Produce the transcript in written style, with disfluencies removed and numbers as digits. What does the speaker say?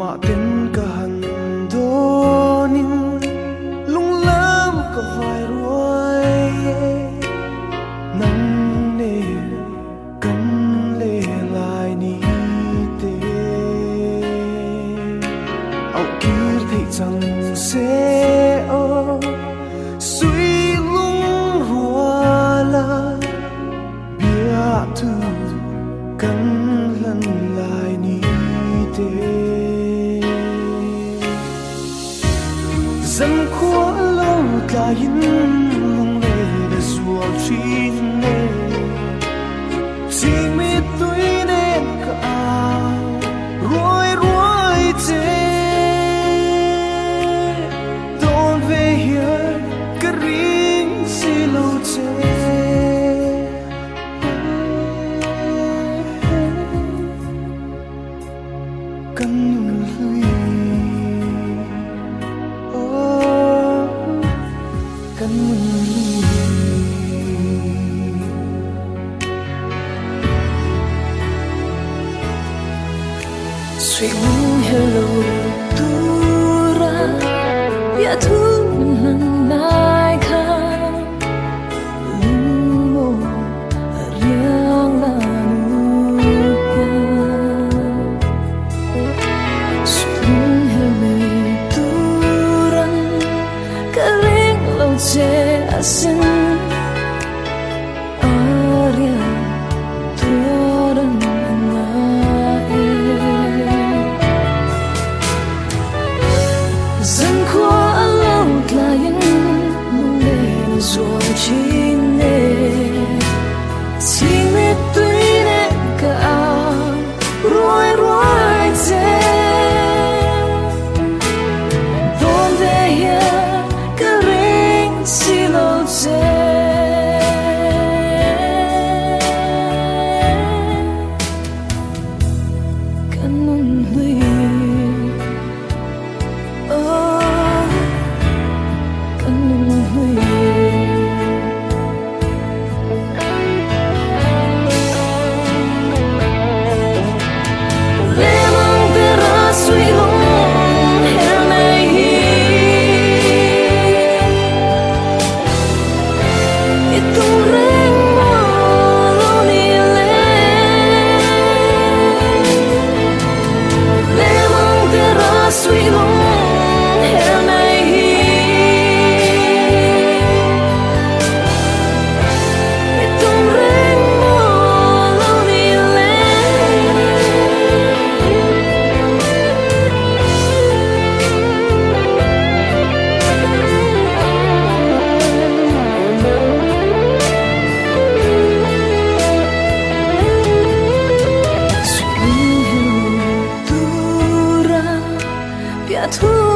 mà tên cả hẳn đô nín lung lam cả vài ruồi nắng nề cắn lê lại ní tê áo kia thấy chẳng sẽ ở suy lung rùa la bia thư cắn lần lại ní tê dân khóa lâu ta yên lung lê để ruột chi nê chỉ mi tuổi nên cả ruồi ruồi tê đón về here cái riêng xì lâu tê cần lui cần lui sweet moon hello tura bia thu nan nai kha lumo riang la nu sweet moon hello turan kaling lo che asin aria turan dân khóa lâu là những mong đêm rồi chi nê chỉ biết tuy nên cả rồi rồi thế đón về here cái ring xì lâu thế cần muốn lui thu